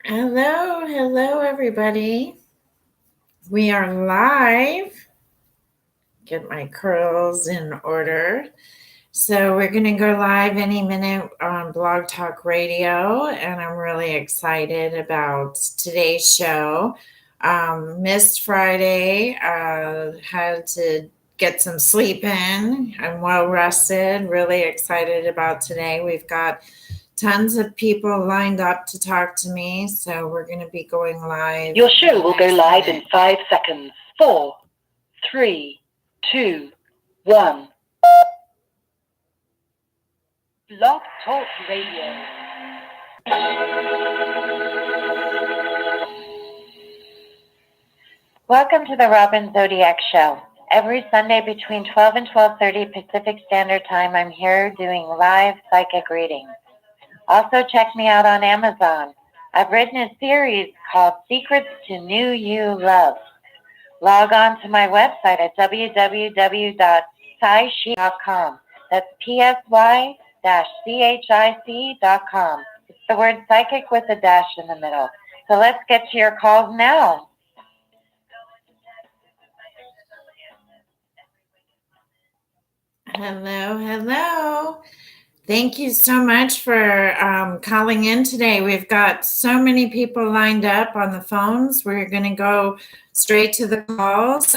Hello, everybody. We are live. Get my curls in order. So, we're going to go live any minute on Blog Talk Radio, and I'm really excited about today's show. Missed Friday, had to get some sleep in. I'm well rested, really excited about today. We've got tons of people lined up to talk to me, so we're going to be going live. Your show will go live in 5 seconds. 4, 3, 2, 1. Blog Talk Radio. Welcome to the Robin Zodiac Show. Every Sunday between 12 and 12:30 Pacific Standard Time, I'm here doing live psychic readings. Also, check me out on Amazon. I've written a series called Secrets to New You Love. Log on to my website at www.psychic.com. That's psychic.com. It's the word psychic with a dash in the middle. So let's get to your calls now. Hello. Thank you so much for calling in today. We've got so many people lined up on the phones. We're going to go straight to the calls.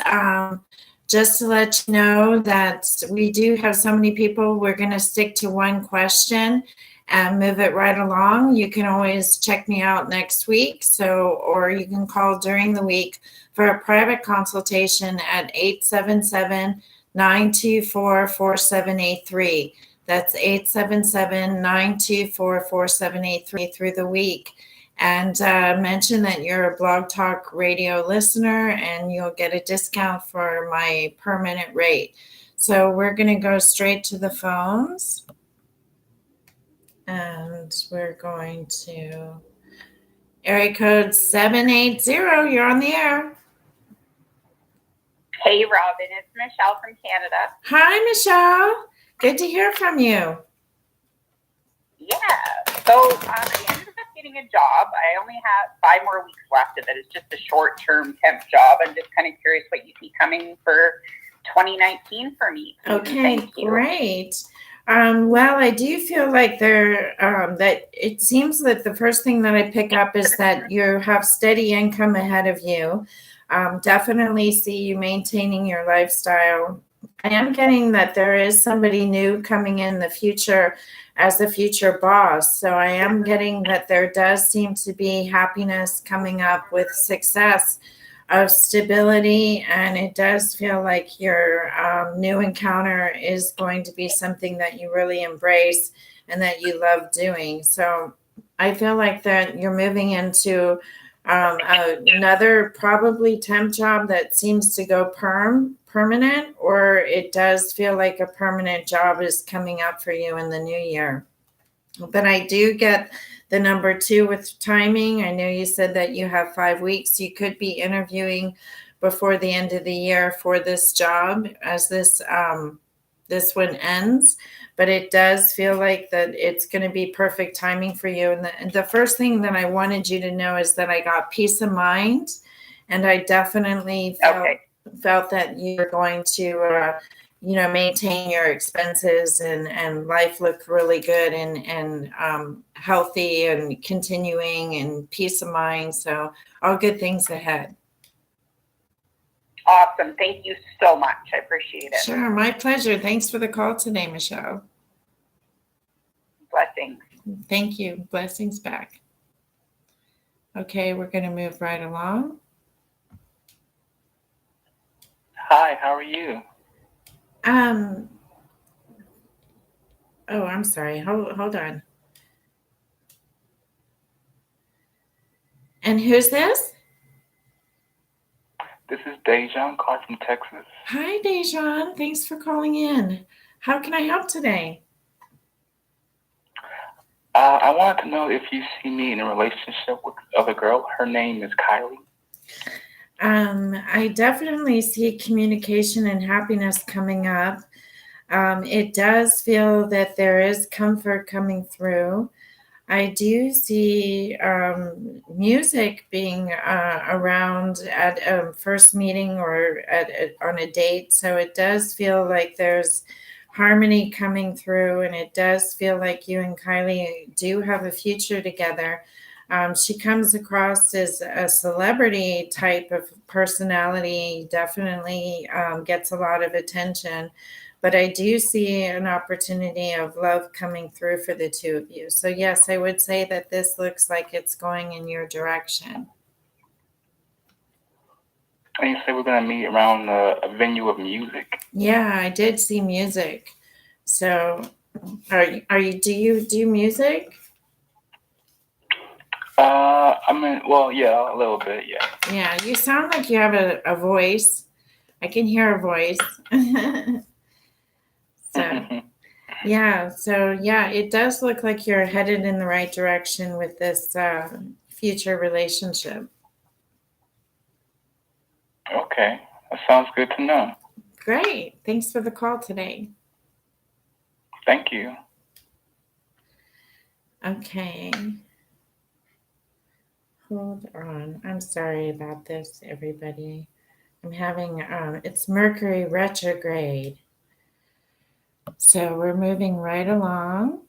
Just to let you know that we do have so many people, we're going to stick to one question and move it right along. You can always check me out next week, or you can call during the week for a private consultation at 877-924-4783. That's 877-924-4783 through the week. And mention that you're a Blog Talk Radio listener, and you'll get a discount for my per minute rate. So we're going to go straight to the phones. And we're going to area code 780. You're on the air. Hey, Robin. It's Michelle from Canada. Hi, Michelle. Good to hear from you. Yeah. So I ended up getting a job. I only have 5 more weeks left of it. It's just a short-term temp job. I'm just kind of curious what you see coming for 2019 for me. Okay, great. Well, I do feel like that it seems that the first thing that I pick up is that you have steady income ahead of you. Definitely see you maintaining your lifestyle. I am getting that there is somebody new coming in the future as the future boss. So I am getting that there does seem to be happiness coming up with success of stability. And it does feel like your new encounter is going to be something that you really embrace and that you love doing. So I feel like that you're moving into another probably temp job that seems to go permanent, or it does feel like a permanent job is coming up for you in the new year. But I do get the number 2 with timing. I know you said that you have 5 weeks. You could be interviewing before the end of the year for this job as this one ends. But it does feel like that it's going to be perfect timing for you. And the first thing that I wanted you to know is that I got peace of mind, and I definitely felt that you're going to, maintain your expenses and life look really good and healthy and continuing and peace of mind. So all good things ahead. Awesome. Thank you so much. I appreciate it. Sure. My pleasure. Thanks for the call today, Michelle. Blessings. Thank you. Blessings back. Okay, we're going to move right along. Hi, how are you? Oh, I'm sorry. Hold on. And who's this? This is Dejan calling from Texas. Hi, Dejan. Thanks for calling in. How can I help today? I wanted to know if you see me in a relationship with another girl. Her name is Kylie. I definitely see communication and happiness coming up. It does feel that there is comfort coming through. I do see music being around at a first meeting or on a date. So it does feel like there's harmony coming through, and it does feel like you and Kylie do have a future together. She comes across as a celebrity type of personality, definitely gets a lot of attention. But I do see an opportunity of love coming through for the two of you. So, yes, I would say that this looks like it's going in your direction. And you say we're going to meet around a venue of music. Yeah, I did see music. So, do you do music? I mean, well, yeah, a little bit, yeah. Yeah, you sound like you have a voice. I can hear a voice. So, yeah, it does look like you're headed in the right direction with this future relationship. Okay, that sounds good to know. Great. Thanks for the call today. Thank you. Okay. Hold on. I'm sorry about this, everybody. I'm having, it's Mercury retrograde. So we're moving right along.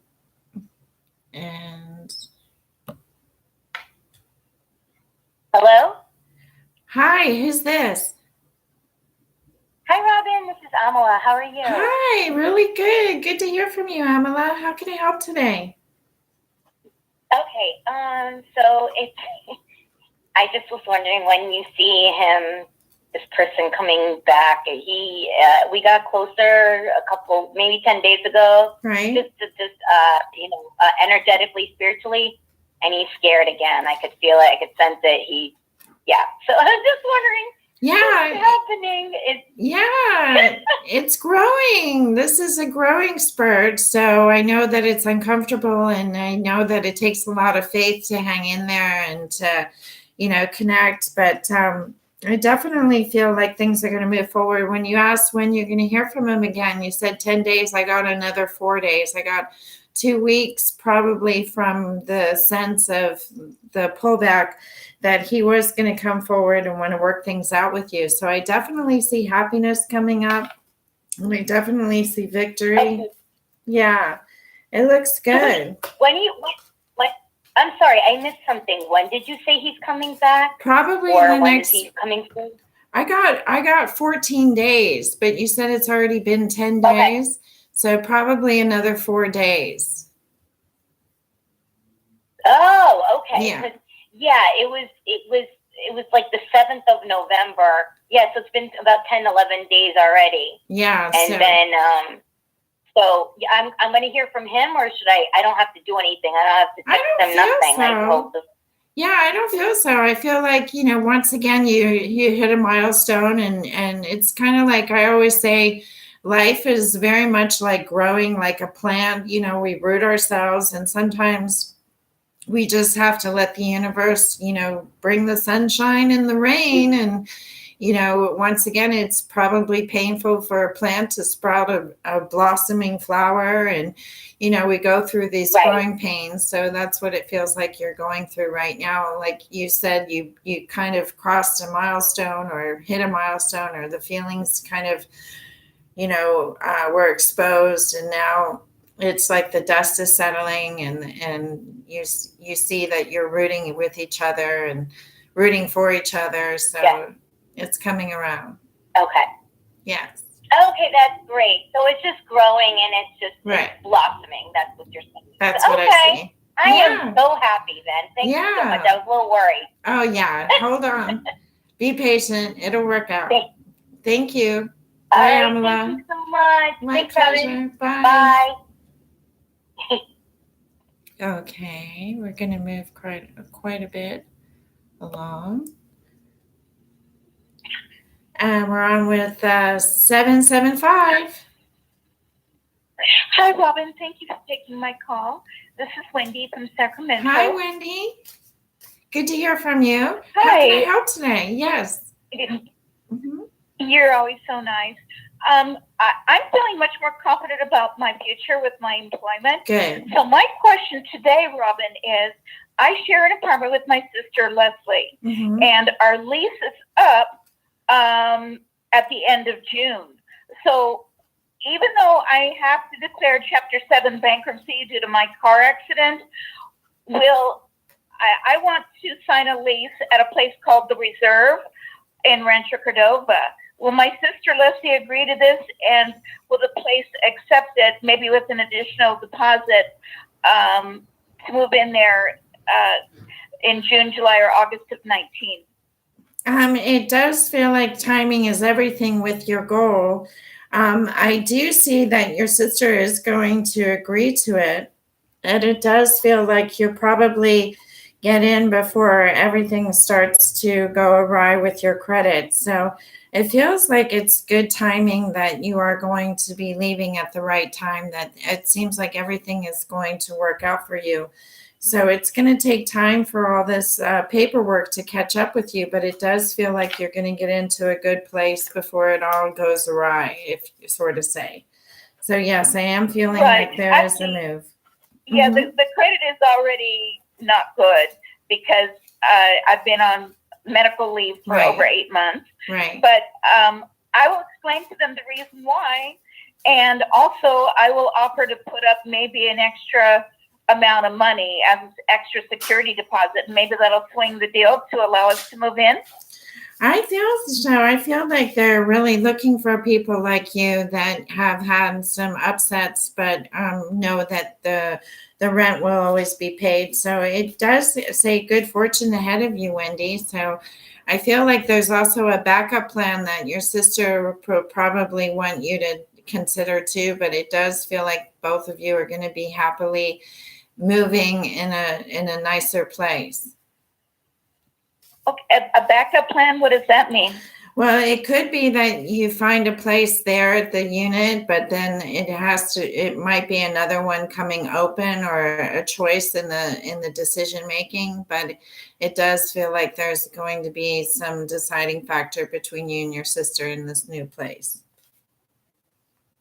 And Hello? hi, who's this? Hi, Robin. This is Amala. How are you? Hi, really good. Good to hear from you, Amala. How can I help today? Okay. So I just was wondering when you see him, this person coming back. We got closer a couple, maybe 10 days ago. Right. Just energetically, spiritually, and he's scared again. I could feel it. I could sense it. So I was just wondering. Yeah. What's happening? It's growing. This is a growing spurt. So I know that it's uncomfortable, and I know that it takes a lot of faith to hang in there and to, connect. But I definitely feel like things are going to move forward. When you asked when you're going to hear from him again, you said 10 days. I got another 4 days. I got 2 weeks probably from the sense of the pullback that he was going to come forward and want to work things out with you. So I definitely see happiness coming up. And I definitely see victory. Okay. Yeah, it looks good. I'm sorry, I missed something. When did you say he's coming back? Probably or in the when next. is he coming through? I got 14 days, but you said it's already been 10 days. Okay. So probably another 4 days. Oh, okay. Yeah. Yeah, it was like the 7th of November. Yeah, so it's been about 10, 11 days already. Yeah. And then, so I'm going to hear from him, or should I don't have to do anything. I don't have to text him nothing. So. Yeah, I don't feel so. I feel like, once again, you hit a milestone, and it's kind of like I always say, life is very much like growing like a plant. We root ourselves, and sometimes we just have to let the universe, bring the sunshine and the rain. And, once again, it's probably painful for a plant to sprout a blossoming flower. And, we go through these growing pains. So that's what it feels like you're going through right now. Like you said, you kind of crossed a milestone or hit a milestone, or the feelings kind of, were exposed, and now it's like the dust is settling, and you see that you're rooting with each other and rooting for each other. So it's coming around. Okay. Yes. Okay, that's great. So it's just growing, and it's just blossoming. That's what you're saying. That's what I see. I am so happy then. Thank you so much. I was a little worried. Oh, yeah. Hold on. Be patient. It'll work out. Thank you. Bye, Amala. Thank you so much. My pleasure. Bye. Bye. Okay, we're going to move quite a bit along. And we're on with 775. Hi, Robin. Thank you for taking my call. This is Wendy from Sacramento. Hi, Wendy. Good to hear from you. Hi. How can I help today? Yes. You're always so nice. I'm feeling much more confident about my future with my employment. Good. So my question today, Robin, is I share an apartment with my sister, Leslie, Mhm. and our lease is up at the end of June. So even though I have to declare Chapter 7 bankruptcy due to my car accident, I want to sign a lease at a place called The Reserve in Rancho Cordova. Will my sister Leslie agree to this, and will the place accept it, maybe with an additional deposit, to move in there in June, July, or August of 19? It does feel like timing is everything with your goal. I do see that your sister is going to agree to it, and it does feel like you'll probably get in before everything starts to go awry with your credit. So it feels like it's good timing that you are going to be leaving at the right time, that it seems like everything is going to work out for you. So it's going to take time for all this paperwork to catch up with you, but it does feel like you're going to get into a good place before it all goes awry, if you sort of say. So yes, I am feeling Right. like there is a move. Yeah, Mhm. the credit is already not good because I've been on medical leave for Right. over 8 months. Right. But I will explain to them the reason why. And also, I will offer to put up maybe an extra amount of money as extra security deposit. Maybe that'll swing the deal to allow us to move in. I feel so. I feel like they're really looking for people like you that have had some upsets, but know that the rent will always be paid. So it does say good fortune ahead of you, Wendy. So I feel like there's also a backup plan that your sister probably want you to consider too. But it does feel like both of you are going to be happily moving in a nicer place. Okay, a backup plan, what does that mean? Well, it could be that you find a place there at the unit, but then it might be another one coming open or a choice in the decision making, but it does feel like there's going to be some deciding factor between you and your sister in this new place.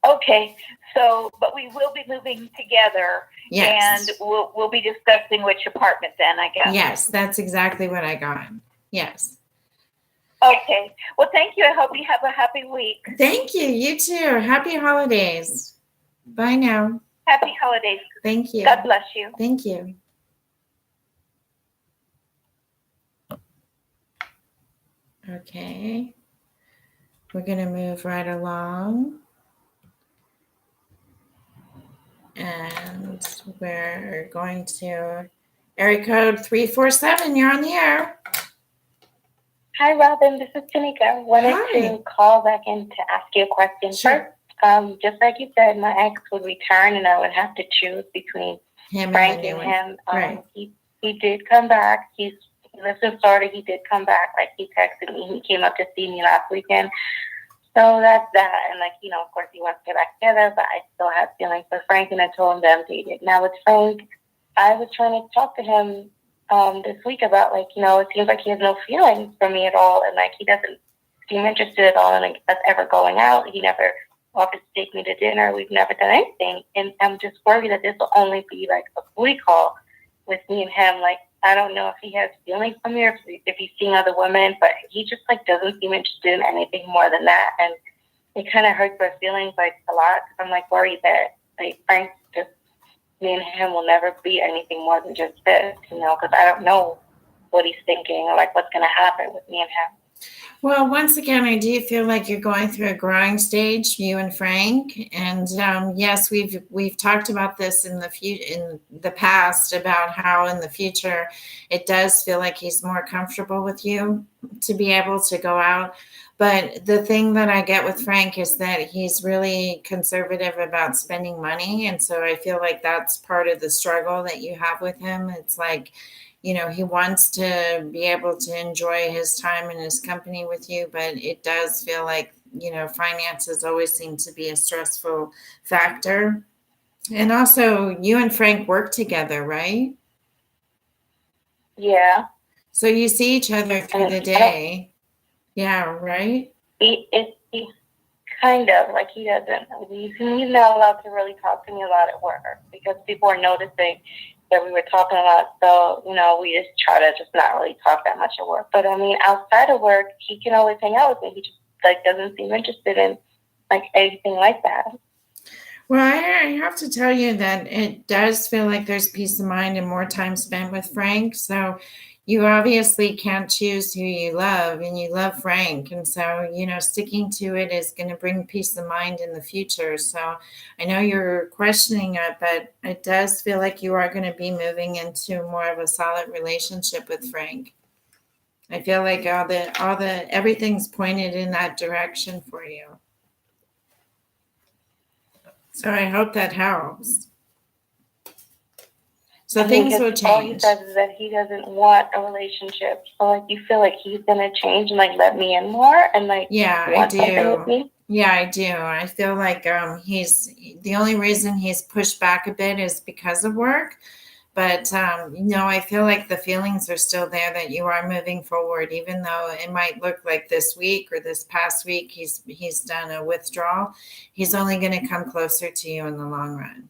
Okay, so but we will be moving together. Yes. And we'll be discussing which apartment then, I guess. Yes, that's exactly what I got. Yes. Okay. Well, thank you. I hope you have a happy week. Thank you. You too. Happy holidays. Bye now. Happy holidays. Thank you. God bless you. Thank you. Okay. We're going to move right along. And we're going to area code 347. You're on the air. Hi, Robin. This is Tanika. I wanted to call back in to ask you a question. Sure. First, just like you said, my ex would return and I would have to choose between Him Frank and and him. Right. He did come back. He lives in Florida. He did come back. Like, he texted me. He came up to see me last weekend. So that's that. And, like, you know, of course, he wants to get back together, but I still have feelings for Frank, and I told him that I'm dating. Now, with Frank, I was trying to talk to him this week about, like, you know, it seems like he has no feelings for me at all, and, like, he doesn't seem interested at all in, like, us ever going out. He never offered to take me to dinner. We've never done anything, and I'm just worried that this will only be, like, a booty call with me and him. Like, I don't know if he has feelings for me or if he's seeing other women, but he just, like, doesn't seem interested in anything more than that, and it kind of hurts my feelings, like, a lot, because I'm, like, worried that, like, Frank just, me and him will never be anything more than just this, you know, because I don't know what he's thinking or, like, what's going to happen with me and him. Well, once again, I do feel like you're going through a growing stage, you and Frank. And yes, we've talked about this in the past about how in the future it does feel like he's more comfortable with you to be able to go out. But the thing that I get with Frank is that he's really conservative about spending money. And so I feel like that's part of the struggle that you have with him. It's like, you know, he wants to be able to enjoy his time and his company with you, but it does feel like, you know, finances always seem to be a stressful factor. And also, you and Frank work together, right? Yeah. So you see each other through the day. Yeah, right? Kind of, like he doesn't. He's not allowed to really talk to me a lot at work because people are noticing that we were talking a lot. So, we just try to just not really talk that much at work. But I mean, outside of work, he can always hang out with me. He just doesn't seem interested in anything like that. Well, I have to tell you that it does feel like there's peace of mind and more time spent with Frank. So you obviously can't choose who you love, and you love Frank. And so, sticking to it is going to bring peace of mind in the future. So I know you're questioning it, but it does feel like you are going to be moving into more of a solid relationship with Frank. I feel like everything's pointed in that direction for you. So I hope that helps. So things will change. All he says is that he doesn't want a relationship. So you feel like he's gonna change and let me in more and yeah, want I something do. with me? Yeah, I do. I feel like he's the only reason he's pushed back a bit is because of work. But I feel like the feelings are still there that you are moving forward, even though it might look like this week or this past week he's done a withdrawal. He's only going to come closer to you in the long run.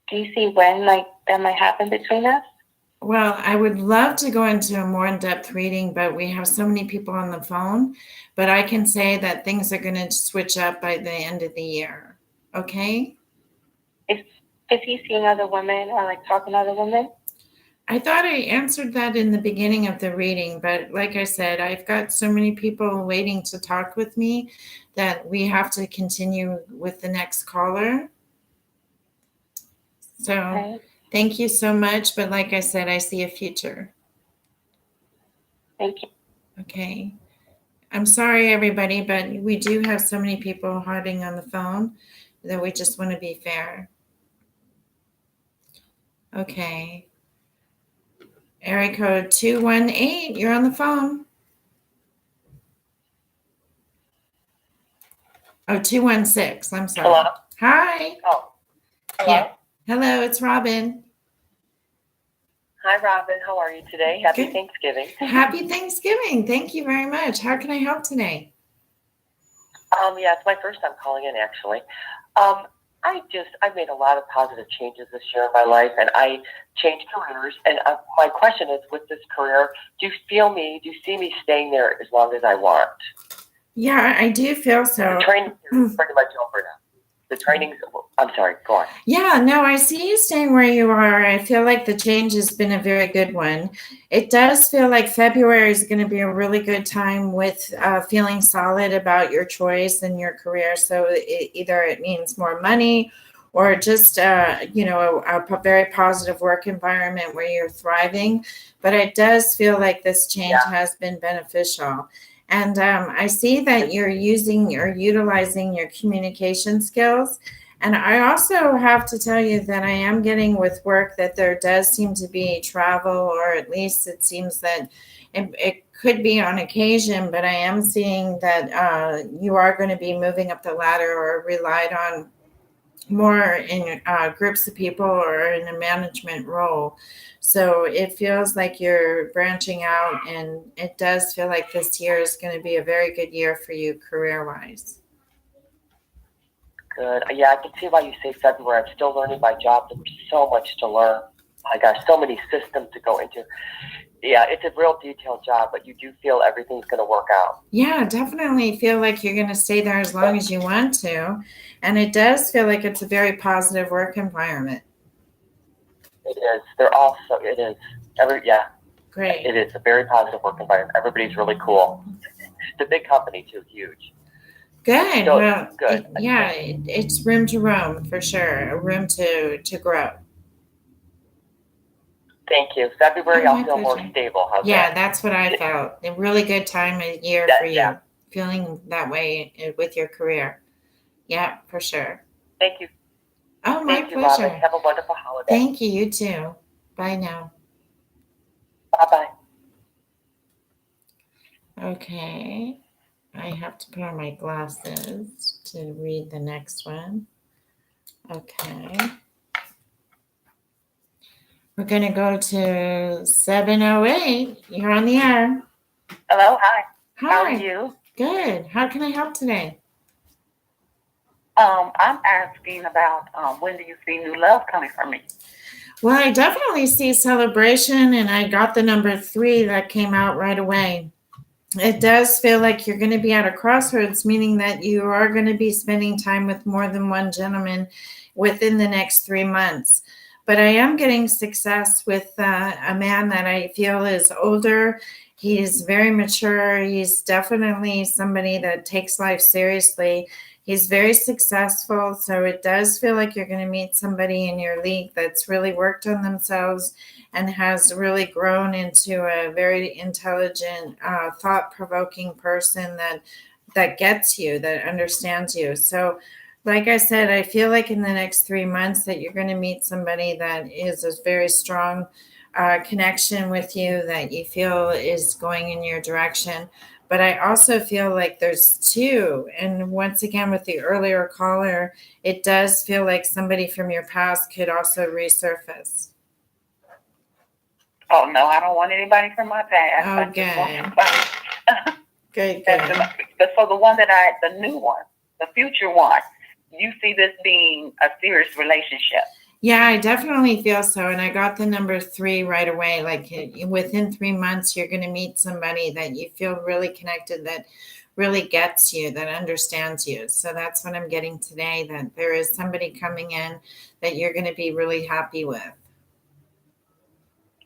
Do you see when that might happen between us? Well, I would love to go into a more in-depth reading, but we have so many people on the phone. But I can say that things are going to switch up by the end of the year. Okay? Is he seeing other women or talking to other women? I thought I answered that in the beginning of the reading, but like I said, I've got so many people waiting to talk with me that we have to continue with the next caller. So Okay. Thank you so much. But like I said, I see a future. Thank you. Okay. I'm sorry, everybody, but we do have so many people harding on the phone that we just want to be fair. Okay. Area code 218, you're on the phone. Oh, 216, I'm sorry. Hello? Hi. Oh, hello? Yeah. Hello, it's Robin. Hi, Robin. How are you today? Happy Good. Thanksgiving. Happy Thanksgiving. Thank you very much. How can I help today? Yeah, it's my first time calling in, actually. I made a lot of positive changes this year in my life, and I changed careers. And my question is, with this career, do you see me staying there as long as I want? Yeah, I do feel so. The training is pretty much over now. The training's, I'm sorry, go on. Yeah, no, I see you staying where you are. I feel like the change has been a very good one. It does feel like February is going to be a really good time with feeling solid about your choice and your career. So either it means more money or just, a very positive work environment where you're thriving. But it does feel like this change has been beneficial. And I see that you're using or utilizing your communication skills. And I also have to tell you that I am getting with work that there does seem to be travel, or at least it seems that it could be on occasion, but I am seeing that you are going to be moving up the ladder or relied on more in groups of people or in a management role. So it feels like you're branching out, and it does feel like this year is going to be a very good year for you career-wise. Good. Yeah, I can see why you say February. I'm still learning my job. There's so much to learn. I got so many systems to go into. Yeah, it's a real detailed job, but you do feel everything's going to work out. Yeah, definitely feel like you're going to stay there as long as you want to. And it does feel like it's a very positive work environment. It is. It is. Great. It is a very positive work environment. Everybody's really cool. It's a big company, too, huge. Good. So, well, good. It's room to roam for sure. A room to grow. Thank you. February, Oh, I'll feel more stable. How's that? That's what I felt. A really good time of year for you. Yeah. Feeling that way with your career. Yeah, for sure. Thank you. Oh, my Thank you, pleasure. Robin. Have a wonderful holiday. Thank you. You too. Bye now. Bye-bye. Okay. I have to put on my glasses to read the next one. Okay. We're going to go to 708. You're on the air. Hello. Hi. Hi. How are you? Good. How can I help today? I'm asking about when do you see new love coming for me? Well, I definitely see celebration, and I got the number 3 that came out right away. It does feel like you're going to be at a crossroads, meaning that you are going to be spending time with more than one gentleman within the next 3 months. But I am getting success with a man that I feel is older. He's very mature. He's definitely somebody that takes life seriously. He's very successful. So it does feel like you're going to meet somebody in your league that's really worked on themselves and has really grown into a very intelligent, thought-provoking person that gets you, that understands you. So, like I said, I feel like in the next 3 months that you're going to meet somebody that is a very strong connection with you that you feel is going in your direction. But I also feel like there's 2. And once again, with the earlier caller, it does feel like somebody from your past could also resurface. Oh no, I don't want anybody from my past. Oh, I just want good. somebody. Good. But for the new one, the future one, you see this being a serious relationship. Yeah, I definitely feel so. And I got the number 3 right away. Like within 3 months, you're going to meet somebody that you feel really connected, that really gets you, that understands you. So that's what I'm getting today, that there is somebody coming in that you're going to be really happy with.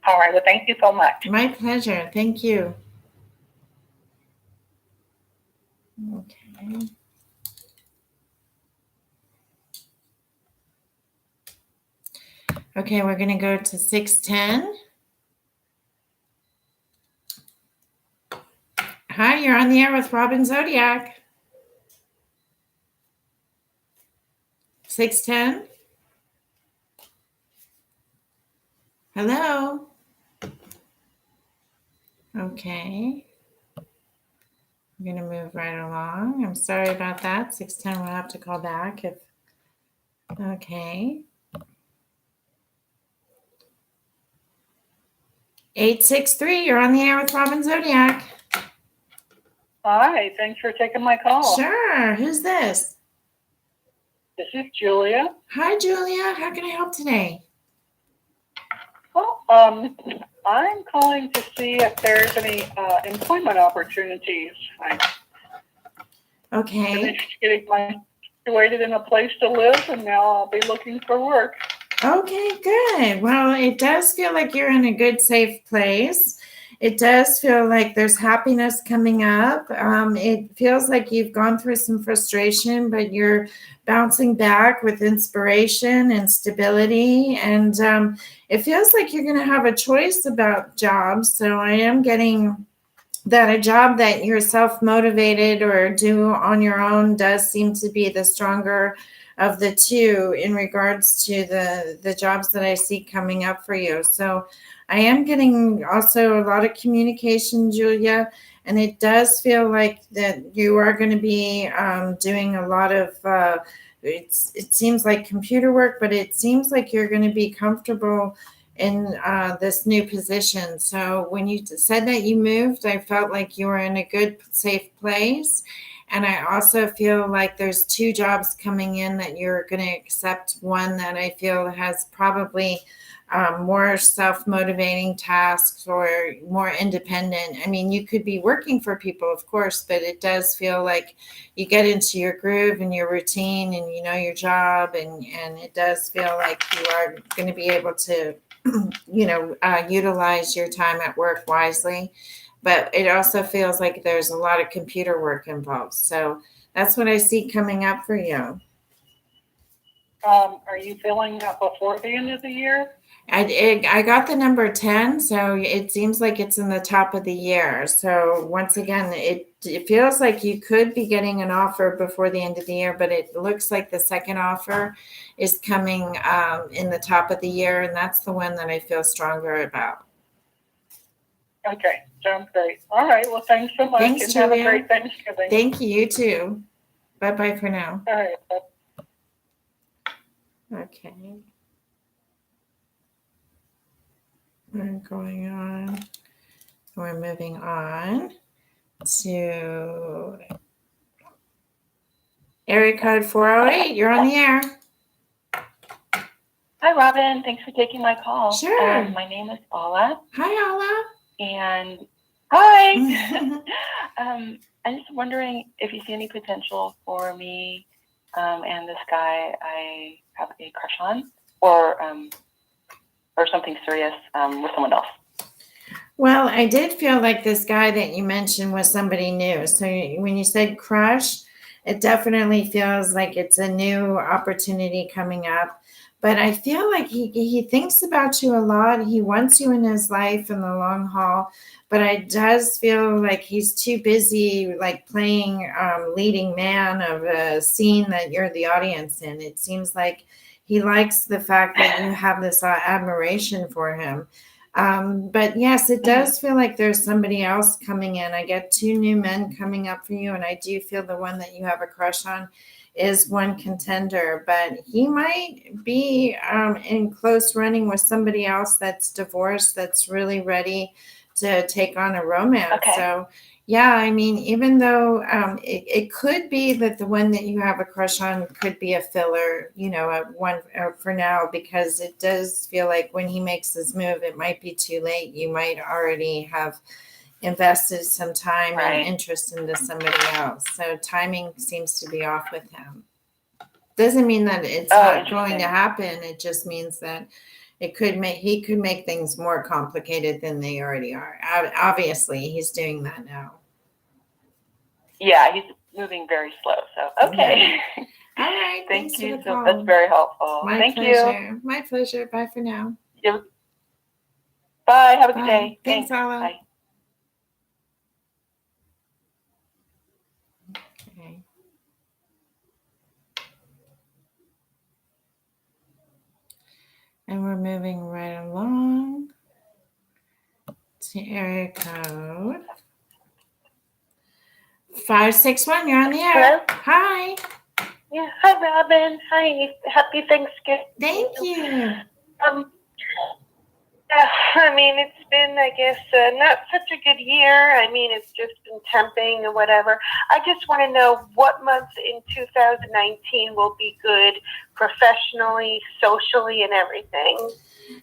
All right. Well, thank you so much. My pleasure. Thank you. Okay. Okay, we're going to go to 610. Hi, you're on the air with Robin Zodiac. 610. Hello. Okay. I'm going to move right along. I'm sorry about that. 610 will have to call back if. Okay. 863, you're on the air with Robin Zodiac. Hi, thanks for taking my call. Sure. Who's this? This is Julia. Hi, Julia. How can I help today? Well, I'm calling to see if there's any employment opportunities. I Okay. finished getting situated in a place to live, and now I'll be looking for work. Okay, good. Well, it does feel like you're in a good, safe place. It does feel like there's happiness coming up. It feels like you've gone through some frustration, but you're bouncing back with inspiration and stability. And it feels like you're going to have a choice about jobs. So I am getting that a job that you're self-motivated or do on your own does seem to be the stronger of the 2 in regards to the jobs that I see coming up for you. So I am getting also a lot of communication, Julia, and it does feel like that you are going to be doing a lot of it seems like computer work, but it seems like you're going to be comfortable in this new position. So when you said that you moved, I felt like you were in a good, safe place. And I also feel like there's 2 jobs coming in that you're going to accept. One that I feel has probably more self-motivating tasks or more independent. I mean, you could be working for people, of course, but it does feel like you get into your groove and your routine and you know your job, and it does feel like you are going to be able to utilize your time at work wisely. But it also feels like there's a lot of computer work involved. So that's what I see coming up for you. Are you filling up before the end of the year? I got the number 10, so it seems like it's in the top of the year. So once again, it feels like you could be getting an offer before the end of the year, but it looks like the second offer is coming in the top of the year, and that's the one that I feel stronger about. Okay, sounds great. All right, well, thanks so much. Thanks, and Julia. Have a great Thanksgiving. Thank you. You too. Bye-bye for now. All right. Okay. We're going on. We're moving on. to area code 408. You're on the air. Hi, Robin. Thanks for taking my call. Sure. My name is Paula. Hi, Ola. And hi. I'm just wondering if you see any potential for me and this guy I have a crush on, or something serious with someone else. Well, I did feel like this guy that you mentioned was somebody new. So when you said crush, it definitely feels like it's a new opportunity coming up. But I feel like he thinks about you a lot. He wants you in his life in the long haul. But it does feel like he's too busy, like playing leading man of a scene that you're the audience in. It seems like he likes the fact that you have this admiration for him. But yes, it does feel like there's somebody else coming in. I get 2 new men coming up for you, and I do feel the one that you have a crush on is one contender, but he might be in close running with somebody else that's divorced, that's really ready to take on a romance. Okay. So yeah, I mean, even though it could be that the one that you have a crush on could be a filler, one for now, because it does feel like when he makes his move, it might be too late. You might already have invested some time and interest into somebody else. So timing seems to be off with him. Doesn't mean that it's not going to happen. It just means that he could make things more complicated than they already are. Obviously, he's doing that now. Yeah, he's moving very slow. So okay. Yeah. All right. Thank you. For the call. That's very helpful. Thank you. My pleasure. Bye for now. Bye. Have a good day. Thanks, Ala. Bye. Okay. And we're moving right along to area code 561. You're on the air. Hello? Hi. Yeah. Hi, Robin. Hi. Happy Thanksgiving. Thank you. I mean, it's been, I guess, not such a good year. I mean, it's just been temping or whatever. I just want to know what months in 2019 will be good professionally, socially, and everything.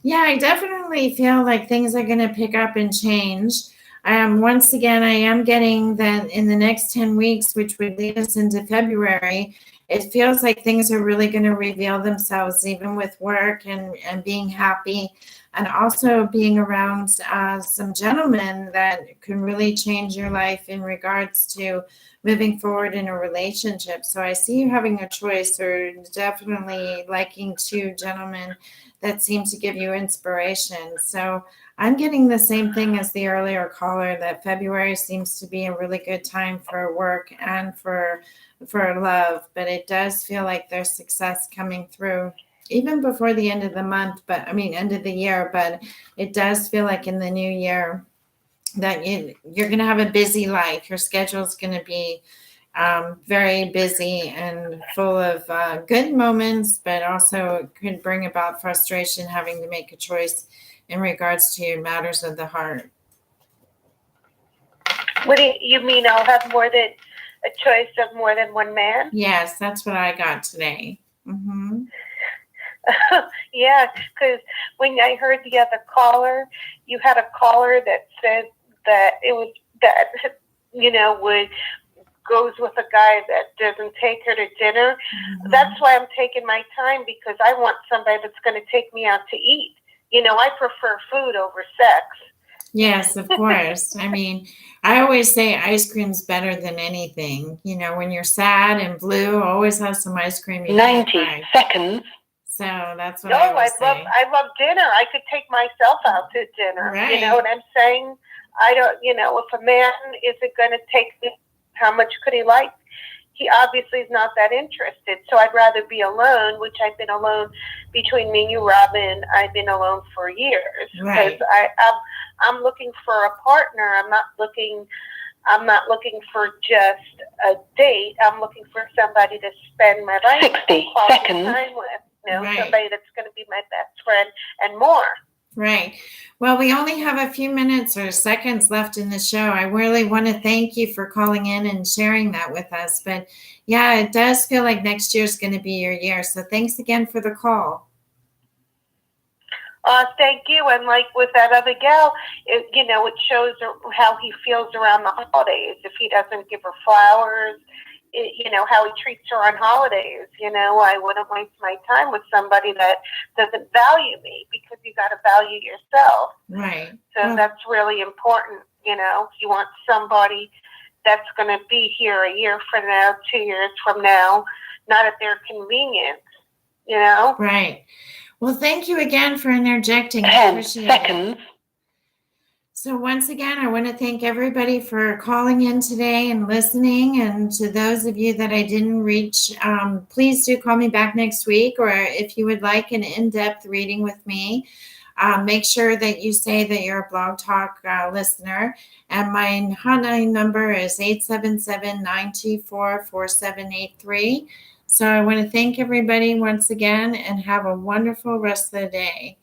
Yeah, I definitely feel like things are going to pick up and change. Once again, I am getting that in the next 10 weeks, which would lead us into February, it feels like things are really going to reveal themselves, even with work and being happy, and also being around some gentlemen that can really change your life in regards to moving forward in a relationship. So I see you having a choice, or definitely liking 2 gentlemen that seem to give you inspiration. So I'm getting the same thing as the earlier caller, that February seems to be a really good time for work and for love, but it does feel like there's success coming through even before the end of the month, end of the year, but it does feel like in the new year that you're going to have a busy life. Your schedule is going to be very busy and full of good moments, but also could bring about frustration having to make a choice in regards to matters of the heart. What do you mean? I'll have a choice of more than one man? Yes, that's what I got today. Mm-hmm. Yeah, because when I heard the other caller, you had a caller that said that it was would goes with a guy that doesn't take her to dinner. Mm-hmm. That's why I'm taking my time, because I want somebody that's going to take me out to eat. I prefer food over sex. Yes, of course. I mean, I always say ice cream's better than anything. When you're sad and blue, always have some ice cream. 90 seconds. So that's what I always say. I love dinner. I could take myself out to dinner. Right. You know what I'm saying? I don't, if a man isn't going to take me, how much could he like? He obviously is not that interested. So I'd rather be alone, which I've been alone between me and you, Robin. I've been alone for years. Right. Because I'm looking for a partner. I'm not looking for just a date. I'm looking for somebody to spend my life 60 seconds time with. Right. Somebody that's going to be my best friend and more. Right. Well, we only have a few minutes or seconds left in the show. I really want to thank you for calling in and sharing that with us. But yeah, it does feel like next year is going to be your year. So thanks again for the call. Thank you. And like with that other gal, it shows how he feels around the holidays. If he doesn't give her flowers, how he treats her on holidays. I wouldn't waste my time with somebody that doesn't value me, because you got to value yourself. Right. So that's really important. You want somebody that's going to be here a year from now, 2 years from now, not at their convenience. Right. Well, thank you again for interjecting. 10 seconds. So once again, I want to thank everybody for calling in today and listening. And to those of you that I didn't reach, please do call me back next week. Or if you would like an in-depth reading with me, make sure that you say that you're a Blog Talk listener. And my hotline number is 877-924-4783. So I want to thank everybody once again and have a wonderful rest of the day.